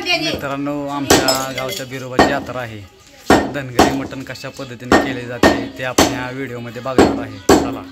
मित्रांनो, आमच्या गावच्या बिरोबाची यात्रा आहे. धनगरी मटण कशा पद्धतीने केले जाते ते आपण या व्हिडिओमध्ये बघणार आहे. चला.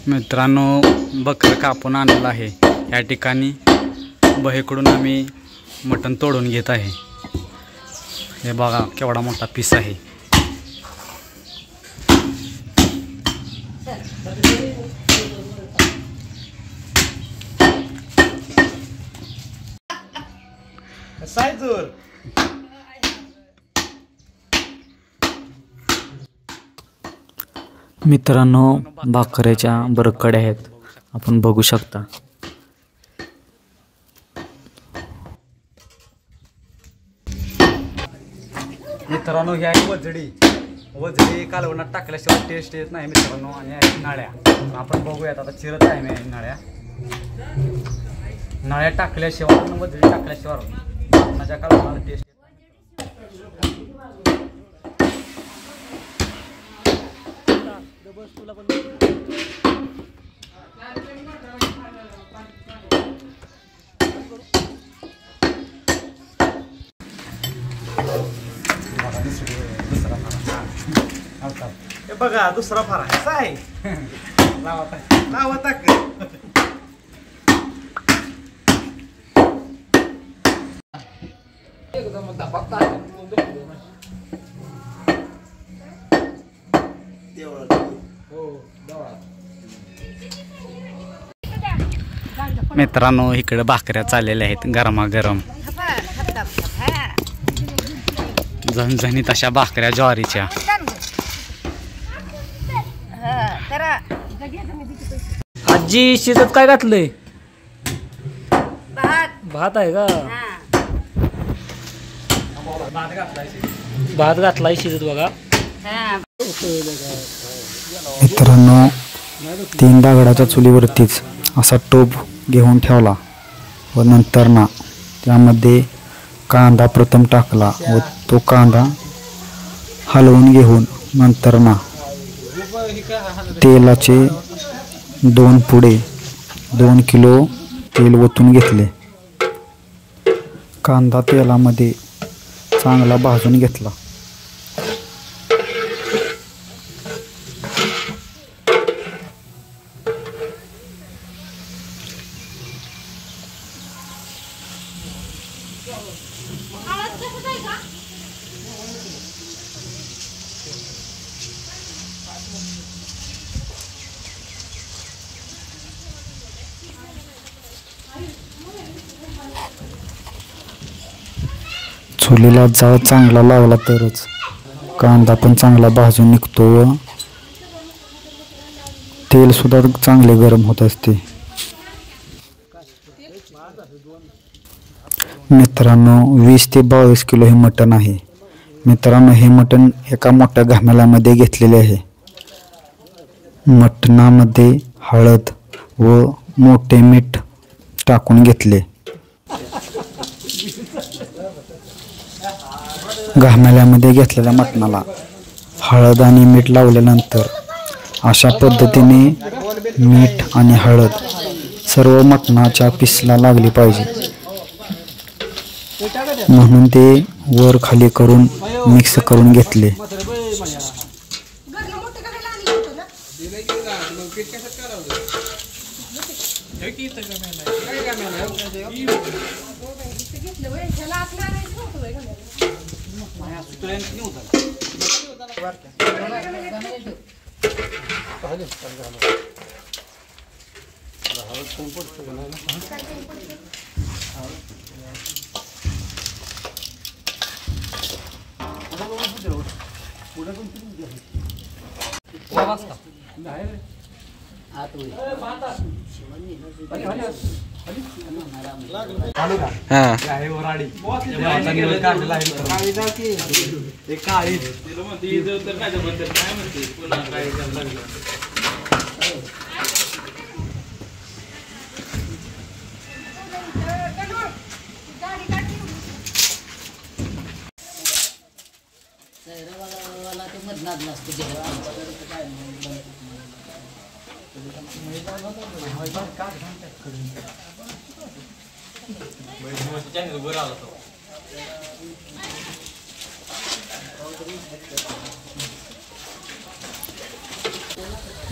मित्रांनो, बकरं कापून आणलेलं आहे. या ठिकाणी बहेकडून आम्ही मटण तोडून घेत आहे. हे बघा केवढा मोठा पीस आहे. मित्रांनो, भाकऱ्याच्या बरकड्या आहेत, आपण बघू शकता. मित्रांनो, ही आहे वजडी कालवणात टाकल्याशिवाय टेस्ट येत नाही मित्रांनो. आणि आहे नाळ्या, आपण बघूयात आता. चिरत आहे मी नाळ्या टाकल्याशिवाय, वजडी टाकल्याशिवाय माझ्या कालवणाला टेस्ट बघा. दुसरा फारा कसा आहे. लावता मित्रांनो, इकडे भाकऱ्या चाललेल्या आहेत गरमागरम. झणझणीत अशा भाकऱ्या ज्वारीच्या. आजी, शिजत काय घातलंय? भात आहे का? भात घातलाय शिजत बघा. मित्रांनो, 3 दगडाच्या चुलीवरतीच असा टोप घेऊन ठेवला व नंतर ना त्यामध्ये कांदा प्रथम टाकला व तो कांदा हलवून घेऊन नंतर ना तेलाचे 2 पुडे 2 किलो तेल ओतून घेतले. कांदा तेलामध्ये चांगला भाजून घेतला. चुलीला जाळ चांगला लावला तरच कांदा पण चांगला भाजून निघतो व तेल सुद्धा चांगले गरम होत असते. मित्रांनो, 20 ते 22 किलो हे मटण आहे. मित्रांनो, हे मटण एका मोठ्या घामल्यामध्ये घेतलेले आहे. मटणामध्ये हळद व मोठे मीठ टाकून घेतले. घामल्यामध्ये घेतलेल्या मटणाला हळद आणि मीठ लावल्यानंतर अशा पद्धतीने मीठ आणि हळद सर्व मटणाच्या पिसला लागली पाहिजे, म्हणून ते वर खाली करून मिक्स करून घेतले.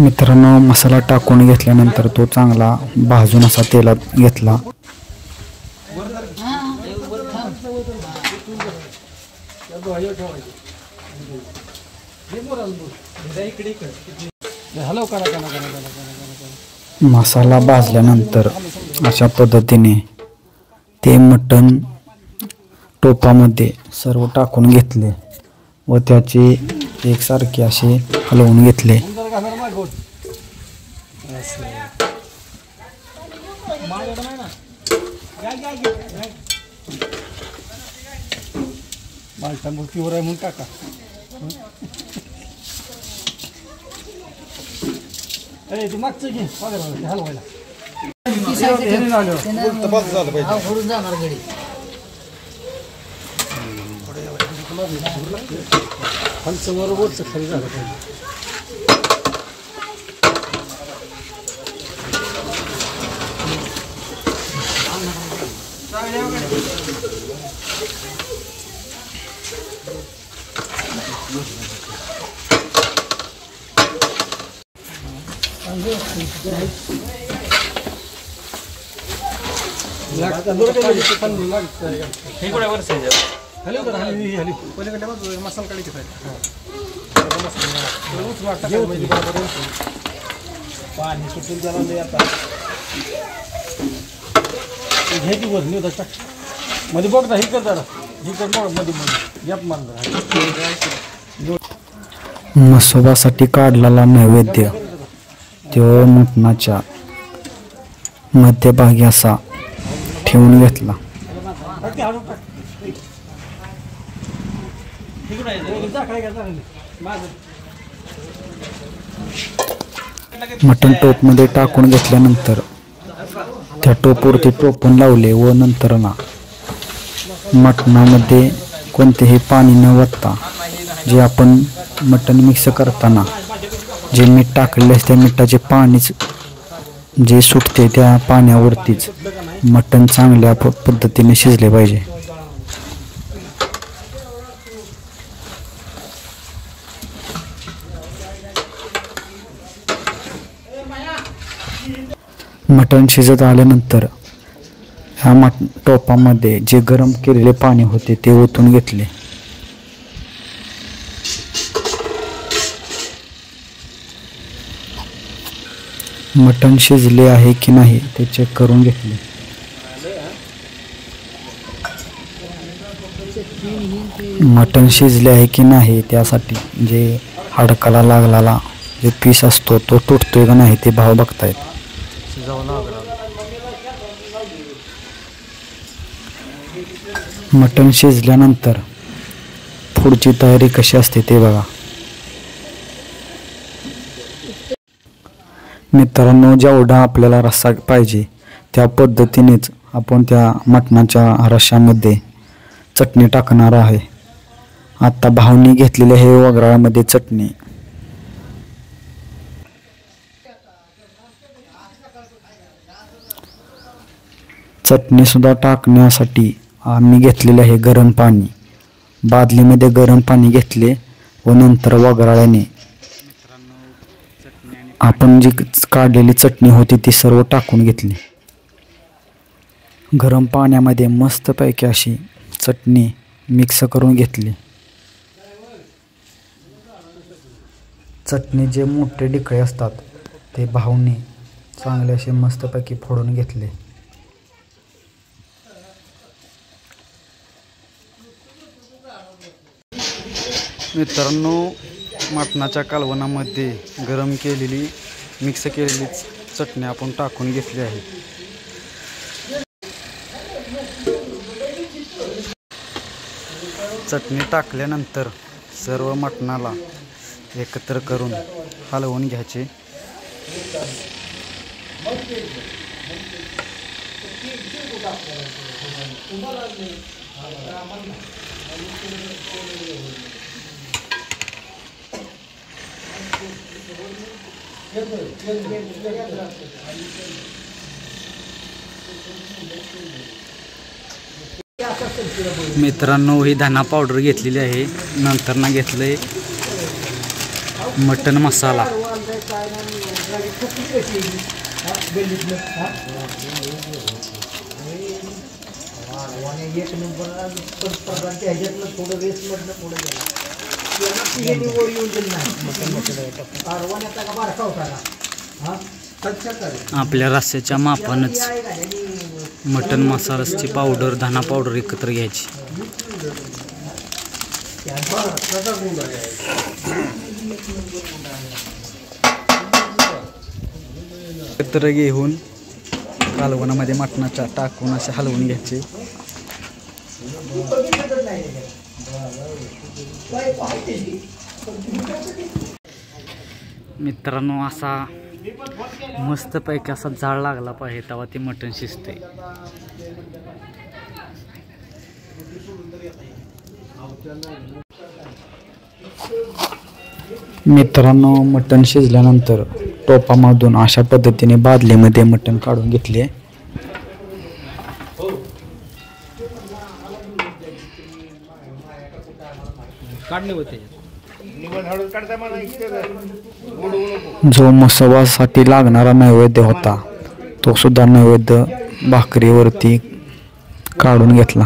मित्रांनो, मसाला टाकून घेतल्यानंतर तो चांगला भाजून असा तेलात घेतला. मसाला भाजल्यानंतर अशा पद्धतीने ते मटण टोपामध्ये सर्व टाकून घेतले व त्याचे एकसारखे असे हलवून घेतले. पाणी सुटून त्याला आता हे की वर नाही दष्टा मध्ये बघ ना, ही कर जरा, ही कर मग मध्ये मध्ये गॅप मारला. म्हसोबासाठी काढलेला नैवेद्य तो मटणाच्या मध्यभागी असा ठेवून घेतला. मटण टोपमध्ये टाकून घेतल्यानंतर त्या टोपवरती टोपून लावले व नंतर ना मटणामध्ये कोणतेही पाणी न वतता जे आपण मटण मिक्स करताना जे मीठ टाकलेले असते त्या मिठाचे पाणीच जे सुटते त्या पाण्यावरतीच मटण चांगल्या पद्धतीने शिजले पाहिजे. मटण शिजत आल्यानंतर ह्या टोपामध्ये जे गरम केलेले पाणी होते ते ओतून घेतले. मटण शिजले आहे की नाही ते चेक करून घेतले. मटण शिजले आहे की नाही त्यासाठी जे हाडकाला लागलेला जे पीस असतो तो तुटतोय का नाही ते भाव बघतायत. मटण शिजल्यानंतर पुढची तयारी कशी असते ते बघा. मित्रांनो, जेवढा आपल्याला रस्सा पाहिजे त्या पद्धतीनेच आपण त्या मटणाच्या रश्श्यामध्ये चटणी टाकणार आहे. आता भावनी घेतलेली आहे वगैरेमध्ये चटणी. चटणी सुद्धा टाकण्यासाठी आम्ही घेतलेले आहे गरम पाणी. बादलीमध्ये गरम पाणी घेतले व नंतर वगैरेने आपण जी काढलेली चटणी होती ती सर्व टाकून घेतली. गरम पाण्यामध्ये मस्तपैकी अशी चटणी मिक्स करून घेतली. चटणी जे मोठे ढिकळे असतात ते भावने चांगले असे मस्तपैकी फोडून घेतले. मित्रांनो, मटणाच्या कालवणामध्ये गरम केलेली मिक्स केलेली चटणी आपण टाकून घेतली आहे. चटणी टाकल्यानंतर सर्व मटणाला एकत्र करून हलवून घ्यायचे. मित्रांनो, ही धना पावडर घेतलेली आहे. नंतर ना घेतलंय मटन मसाला. आपल्या रस्स्याच्या मापानच मटन मसाल्याची पावडर, धना पावडर एकत्र घ्यायची. एकत्र घेऊन कालवणामध्ये मटणाच्या टाकून असे हलवून घ्यायचे. मित्रांनो, असा मस्तपैकी असा जाळ लागला पाहिजे तेव्हा ते मटण शिजते. मित्रांनो, मटण शिजल्यानंतर टोपामधून अशा पद्धतीने बादलीमध्ये मटण काढून घेतले. काढले होते जो मसवासाठी लागणारा नैवेद्य होता तो सुद्धा नैवेद्य भाकरीवरती काढून घेतला.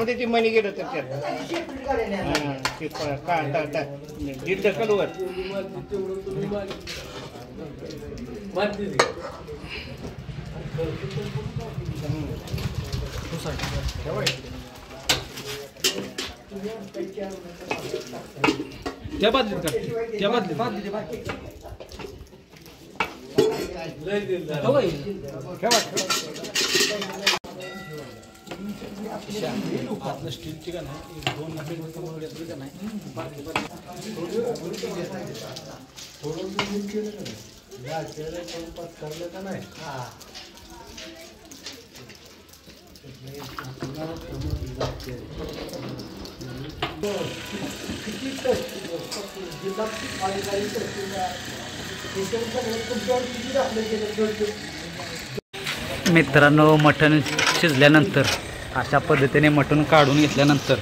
ती मनी गेलं तर त्या बादलीत काढते, त्या बादलीत आपलं स्टीलची का नाही, 2 नंबर का नाही. मित्रांनो, मटण शिजल्यानंतर अशा पद्धतीने मटण काढून घेतल्यानंतर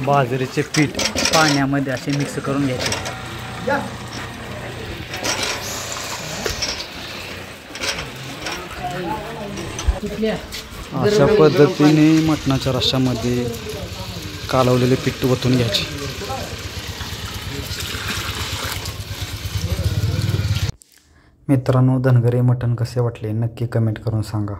बाजरीचे पीठ पाण्यामध्ये असे मिक्स करून घ्यायचे. अशा पद्धतीने मटणाच्या रश्श्यामध्ये कालवलेले पीठ ओतून घ्यायचे. मित्रांनो, धनगरी मटण कसे वाटले नक्की कमेंट करून सांगा.